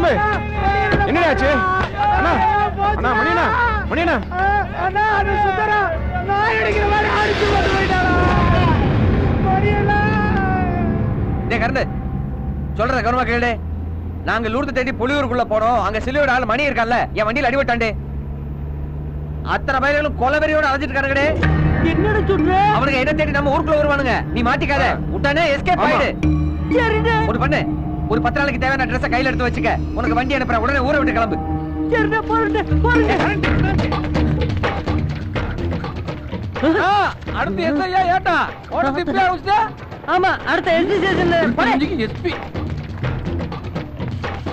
சிலுவை என்னடாச்சு அண்ணா அண்ணா மணியண்ணா மணியண்ணா அண்ணா அது சுந்தரா நான் அடிக்கிற மாதிரி அடிச்சு வந்து போயிட்டாரா மணியண்ணா டேய் கரண்ட் சொல்றத கவனமா கேளு. நாங்க லூர்து தேடி புலியூருக்குள்ள போனோம். அங்க சிலுவையோட ஆள் மணி இருக்கான்ல, என் வண்டியில அடிபட்டாண்டே. அத்தனை பயிர்களும் கொலவெறியோட அழைச்சிட்டு இருக்கானுங்கடே. என்னடா சொல்ற? அவனுக்கு என்ன தேடி நம்ம ஊருக்குள்ள வருவானுங்க. நீ மாட்டிக்காத, விட்டானே எஸ்கேப் ஆயிடு. சரிடா. ஒரு பண்ணு, ஒரு 10 நாளைக்கு தேவையான ட்ரெஸ் கையில எடுத்து வச்சுக்க. உனக்கு வண்டி அனுப்புற, உடனே ஊரை விட்டு கிளம்பு. சரிடா, போறேன். அடுத்து எஸ்ஐயா ஏட்டா ஓட திப்பியா உஸ்தா. ஆமா, அடுத்த எஸ்பி ஸ்டேஷன்ல பஞ்சிக்கு எஸ்பி.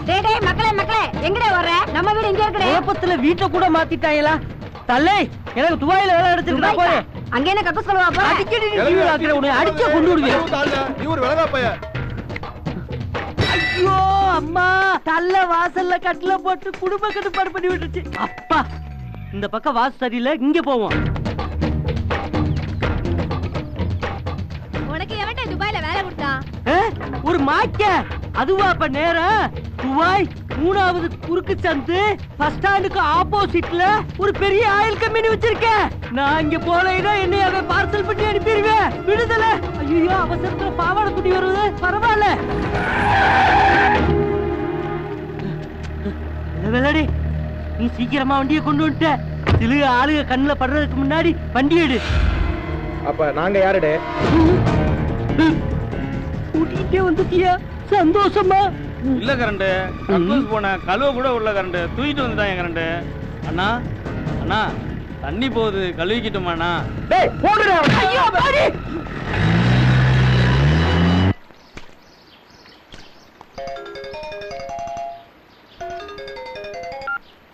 டேய் மக்களே எங்கடே வர்ற? நம்ம வீடு இங்க இருக்குடே. கோபத்துல வீட்ல கூட மாத்திட்டாங்களா? தல்லை எனக்கு துபாயில வேலை எடுத்துக்கிட்டா போறே. அங்க என்ன கக்கூஸ் கலவா போ. அடிக்கடி நீ டிவி ஆக்குற, உன்னை அடிச்சு கொண்டு விடுவேன். நீ ஒரு விலகா பைய. ஐயோ அம்மா, தல்ல வாசல்ல கட்டில போட்டு குடும்ப கட்டுப்பாடு பண்ணி விட்டுச்சு. அப்பா, இந்த பக்கம் வாசல் சரியில்லை, இங்க போவோம். உனக்கு எவன்டா துபாயில வேலை கொடுத்தா? ஒரு மாக்க அதுவா அப்ப நேரம்? துபாய் 3வது குறுக்கு சந்து பஸ் ஸ்டாண்டுக்கு ஆப்போசிட்ல ஒரு பெரிய ஆயில் கம்பெனி வச்சிருக்கேன். நான் இங்க போலைன்னா என்னை அவன் பார்சல் பண்ணி அனுப்பிடுவேன். விடுதலை. ஐயோ, அவசரத்துல பாவாடை துணி வருது, பரவாயில்ல. வெள்ளடி, நீ சீக்கிரமா வண்டியை கொண்டு வந்துட்ட. சில ஆளுங்க கண்ணுல படுறதுக்கு முன்னாடி வண்டி எடு. அப்ப நாங்க யாருடே? கூட்டிகிட்டே வந்துட்டியா? சந்தோஷமா? இல்ல கரண்ட் கக்கூஸ் போன கழுவ கூட உள்ள கரண்ட் தூக்கிட்டு வந்துட்டாங்க கரண்ட். அண்ணா அண்ணா தண்ணி போகுது, கழுவிக்கிட்டோமாண்ணா? டேய் போடுடா. ஐயோ பாடி.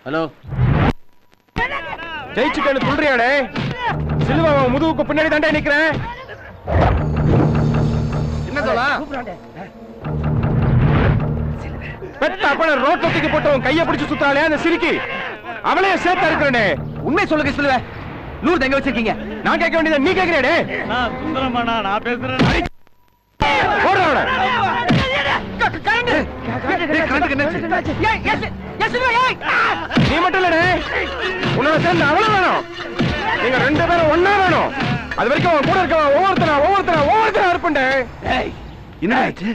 ஹலோ, ஜெயிச்சுட்டேன்னு சொல்றியாடே? சிலுவை முதுகுக்கு பின்னாடி தாண்டே நிக்கிறேன். என்ன சொல்ல? பெத்த அப்பன ரோட்ல தூக்கி போட்டவன் கைய பிடிச்சு சுத்தாலே அந்த சிரிக்கி அவளையே சேர்த்தா இருக்கிறனே. உண்மை சொல்லுங்க சிலுவை, லூர்து எங்க வச்சிருக்கீங்க? நான் கேட்க வேண்டியது நீ கேக்குறேடே. நான் சுந்தரமாண்ணா, நான் பேசுறேன். போடுறா. நீ மட்டும் இல்லடே, உன்னோட சேர்ந்து அவளும் வேணும். நீங்க 2 பேரும் ஒண்ணா வேணும். அது வரைக்கும் அவன் கூட இருக்கவன் ஒவ்வொருத்தரா இருப்பண்டே. என்ன ஆச்சு?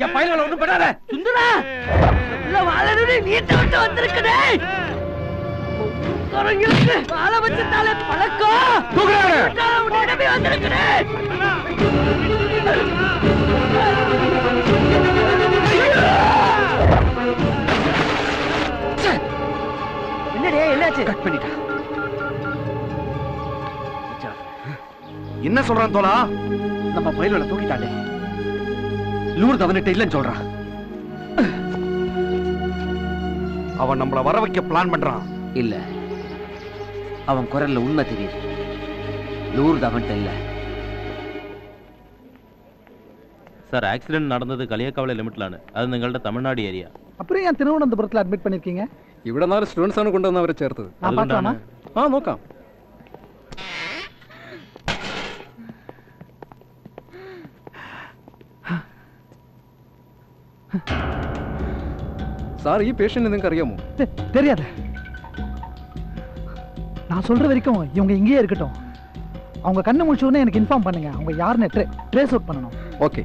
என் பையன்களை ஒண்ணும் பண்ணாத. சுந்தரா, இல்ல வாழனுடைய வீட்டை விட்டு வந்திருக்கனே. குரங்களுக்கு வாழ வச்சுட்டாலே பழக்கம். தூக்குறானே. உன்னிடமே வந்திருக்கனே. என்னடே, என்னாச்சு? கட் பண்ணிட்டா. என்ன சொல்றான் தோலா? நம்ம பயிர்களை தூக்கிட்டாண்டே. லூர்து அவன்கிட்ட இல்லைன்னு சொல்றான். அவன் நம்மள வர வைக்க பிளான் பண்றான். இல்ல, அவன் குரல்ல உண்மை தெரியுது. லூர்து அவன்கிட்ட இல்ல. சார், ஆக்சிடென்ட் நடந்தது களியக்காவலை லிமிட்லான்னு. அது നിങ്ങളുടെ തമിഴ്നാട് ഏരിയ. അപ്പുറം ഞാൻ തിരുവനന്തപുരത്തിൽ അഡ്മിറ്റ് பண்ணிருக்கீங்க. ഇവിടെ 4 സ്റ്റുഡൻസ് ആണ് കൊണ്ടുവന്നവരെ ചേർത്തത്. நான் பார்க்கலாமா? നോക്കാം. சார், ഈ പേഷ്യന്റ് നിങ്ങൾക്ക് അറിയാമോ? தெரியாது. நான் சொல்ற வரைக்கும் இவங்க இங்கேயே இருக்கட்டும். அவங்க கண்ணு முழிச்ச உடனே எனக்கு இன்ஃபார்ம் பண்ணுங்க. அவங்க யாருன்னு ட்ரேஸ் அவுட் பண்ணணும். ஓகே.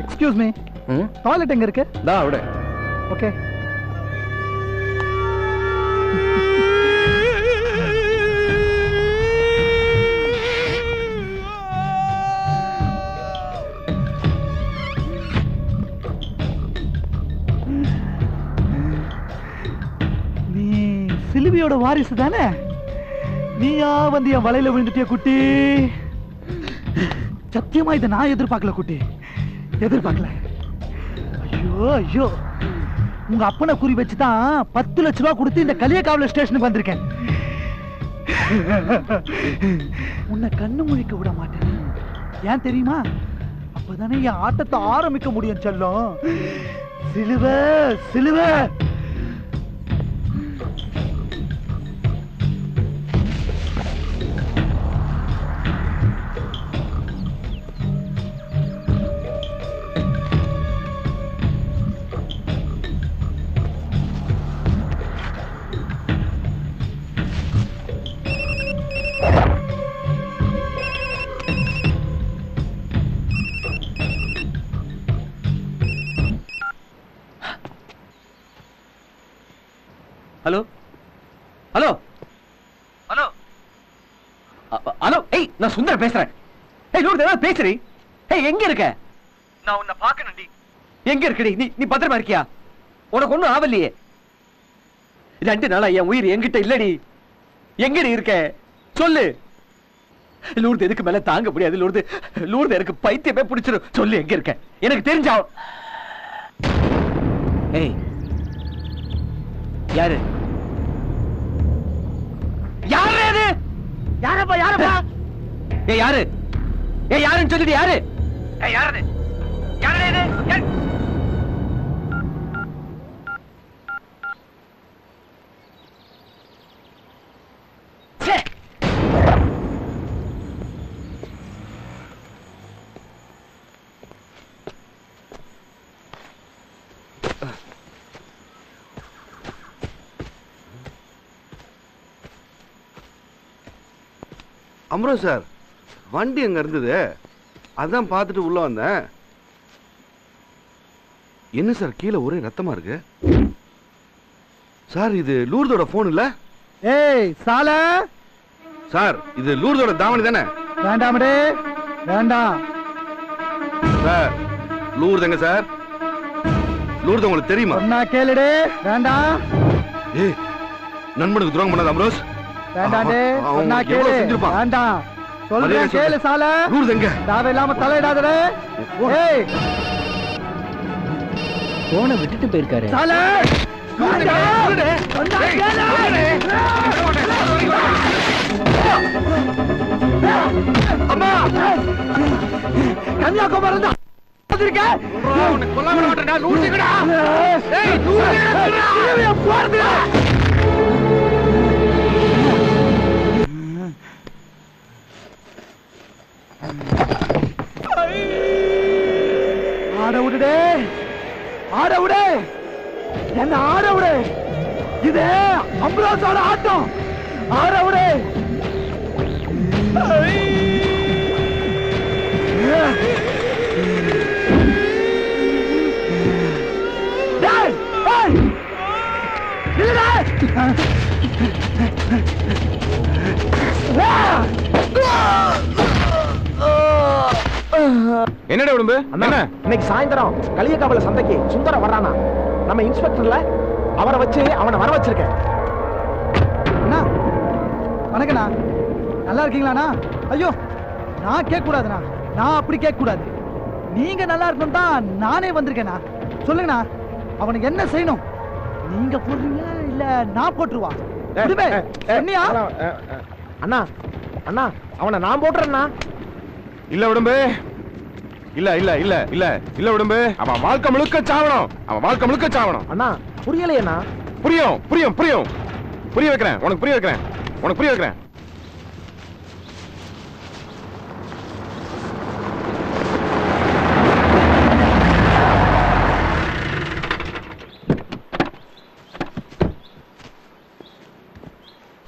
எக்ஸ்கியூஸ் மீ, டாய்லெட் எங்க இருக்கு? ദാ അവിടെ. ஓகே. நீ சிலுவையோட வாரிசு தானே? நீயா வந்து என் வலையில விழுந்துட்டிய குட்டி? சத்தியமா இதை நான் எதிர்பார்க்கல குட்டி, எதிர்பார்க்கல. ஐயோ ஐயோ, உங்க அப்பனை குறி வச்சுதான் 10 லட்சம் ரூபாய் கொடுத்து இந்த களியக்காவல ஸ்டேஷனுக்கு வந்திருக்கேன். உன்னை கண்ணு முழிக்க விட மாட்டேன். ஏன் தெரியுமா? அப்பதானே என் ஆட்டத்தை ஆரம்பிக்க முடியும் செல்லம். சிலுவை சிலுவை. ஏய் நான் சுந்தர் பேசுறேன். ஏய் லூர்து ஏதாவது பேசுறீ? ஏய் எங்க இருக்க? நான் உன்னை பார்க்கணும்டி. எங்க இருக்கடி? நீ பத்திரமா இருக்கியா? உனக்கு ஒண்ணும் ஆவலையே. 2 நாளா என் உயிர் என்கிட்ட இல்லடி. எங்கடி இருக்க சொல்லு. லூர்து எதுக்கு மேல தாங்க முடியாது. லூர்து எனக்கு பைத்தியமே பிடிச்சிரும். சொல்லு எங்க இருக்க? எனக்கு தெரிஞ்சா. ஏய் யாரு யாரு அது? யாரப்பா ஏய் யாரு? ஏய் யாருன்னு சொல்லிட்டு யாரு? ஏய் யாரு? யாரு இது? ச்சே. அம்ரோஸ் சார், வண்டி அங்க இருந்தது, அதான் பார்த்துட்டு உள்ள வந்தேன். என்ன சார் கீழே ஒரே ரத்தமா இருக்கு? சார் இது லூர்தோட போன் இல்ல? ஏய் சால, சார் இது லூர்தோட தாவணி தானே? வேண்டாமடே, வேண்டாம். சார் லூர்து எங்க சார்? லூர்து உங்களுக்கு தெரியுமா? சொன்னா கேளுடே, வேண்டாம். ஏய் நண்பனுக்கு துரோகம் பண்ணாத அம்ரோஸ். வேண்டாண்டே, சொன்னா கேளு, வேண்டாம். சொல்றேன் கேளு சால. லூர்து எங்க? தேவையில்லாம தலையிடாதடே. ஏய் போனை விட்டுட்டு போயிருக்காரு. சால அம்மா கன்னியாகுமரி தான் கொல்ல விட மாட்டேன்டா. லூர்துங்கடா. ஏய் போறது ஆட விடுடே, ஆட விடு, என்ன ஆட விடு. இது அம்ரோஸோட ஆட்டம். ஆட விடு. டேய், ஏய், நில்லுடா. என்னடா உடம்பு? என்ன இன்னைக்கு சாயந்தரம் களியக்காவல சந்தைக்கு சுந்தரம் வர்றானா? நம்ம இன்ஸ்பெக்டர்ல அவரை வச்சு அவனை வர வச்சிருக்கேன். அண்ணா வணக்கண்ணா, நல்லா இருக்கீங்களாண்ணா? ஐயோ நான் கேட்க கூடாதுண்ணா, நான் அப்படி கேட்க கூடாது. நீங்க நல்லா இருக்கணும் தான் நானே வந்திருக்கேண்ணா. சொல்லுங்கண்ணா, அவனுக்கு என்ன செய்யணும்? நீங்க போடுறீங்களா இல்ல நான் போட்டுருவா? சொன்னியா? அண்ணா அண்ணா அவனை நான் போட்டுறேன்னா. இல்ல உடம்பு, இல்ல இல்ல இல்ல இல்ல இல்ல உடம்பு. அவன் வாழ்க்கை முழுக்க சாவணும். அவன் வாழ்க்கை முழுக்க சாவணும். அண்ணா புரியலையண்ணா. புரியும் புரியும் புரியும். புரிய வைக்கிறேன், உனக்கு புரிய வைக்கிறேன், உனக்கு புரிய வைக்கிறேன்.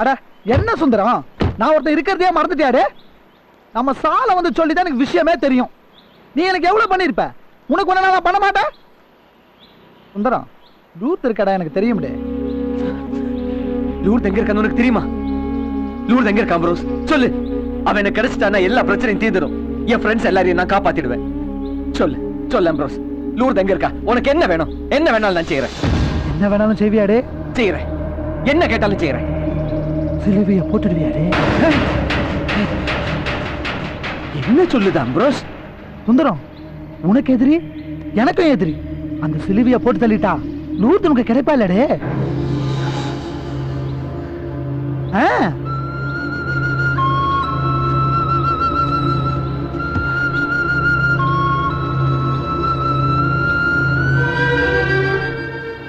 அட என்ன சுந்தரம், நான் ஒருத்தன் இருக்கிறதே மறந்துட்டியாரு? நம்ம சால வந்து சொல்லிதான் எனக்கு விஷயமே தெரியும். நீ எனக்கு எவ்வளவு பண்ணிருப்ப? உனக்கு ஒண்ணு நான் பண்ண மாட்டேன். சுந்தரம், லூர்து இருக்கடா, எனக்கு தெரியும். லூர்து எங்க இருக்கான்னு உனக்கு தெரியுமா? லூர்து எங்க இருக்கா அம்ரோஸ்? சொல்லு. அவன் எனக்கு கிடைச்சிட்டானா எல்லா பிரச்சனையும் தீர்ந்துடும். என் ஃப்ரெண்ட்ஸ் எல்லாரையும் நான் காப்பாத்திடுவேன். சொல்லு சொல்லு அம்ரோஸ், லூர்து எங்க இருக்கா? உனக்கு என்ன வேணும்? என்ன வேணாலும் நான் செய்யறேன். என்ன வேணாலும் செய்வியாடே? செய்யறேன், என்ன கேட்டாலும் செய்யறேன். சிலுவைய போட்டுடுவியாடே? என்ன சொல்லுது அம்ரோஸ்? சுந்தரம், உனக்கு எதிரி எனக்கும் எதிரி. அந்த சிலுவைய போட்டு தள்ளிட்டா லூர்து உனக்கு கிடைப்பா இல்லடே?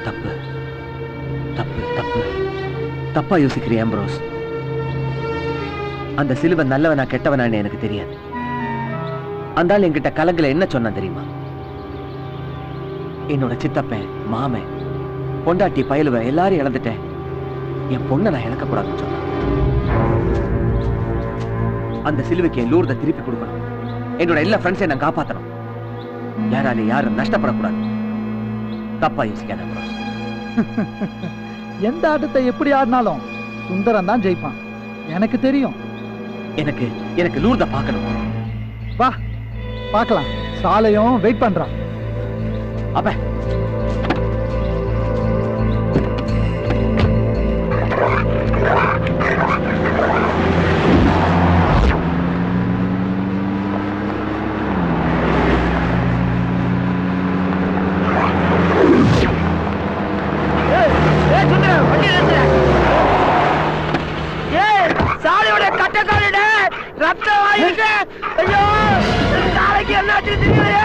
தப்பு தப்பு தப்பு தப்பா யோசிக்கிறிய அம்ரோஸ். அந்த சிலுவை நல்லவனா கெட்டவனான்னு எனக்கு தெரியாது. அந்த ஆள் என்கிட்ட கலங்கல என்ன சொன்னா தெரியுமா? என்னோட சித்தப்பன், மாமன், பொண்டாட்டி, பயலுவ எல்லாரும் இழந்துட்டேன், என் பொண்ணை நான் இழக்கக்கூடாதுன்னு சொன்னான். அந்த சிலுவைக்கு என் லூர்தை திருப்பி கொடுக்கணும். என்னோட எல்லா ஃப்ரெண்ட்ஸையும் நான் காப்பாற்றணும். யாராலையும் யாரும் நஷ்டப்படக்கூடாது. தப்பா யோசிக்காத அம்ரோஸ். எந்த ஆட்டத்தை எப்படி ஆடினாலும் சுந்தரம் தான் ஜெயிப்பான், எனக்கு தெரியும். எனக்கு எனக்கு லூர்த பார்க்கணும். வா பார்க்கலாம். சாலையும் வெயிட் பண்றான். அப்ப சாலையோட கட்டக்காலிட ரத்தம் வாங்கிட்டு ஐயோ சாலைக்கு என்ன தெரியலையே.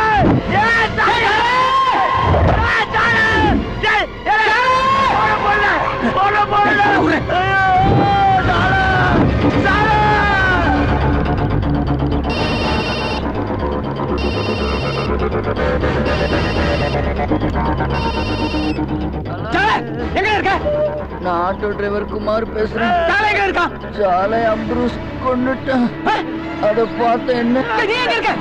எங்க இருக்க? நான் ஆட்டோ டிரைவர் குமார் பேசுறேன். சாலை எங்க இருக்கா? சாலை அப்ரூஸ் கொண்டுட்டேன். அத பார்த்த என்ன நீ எங்க இருக்க?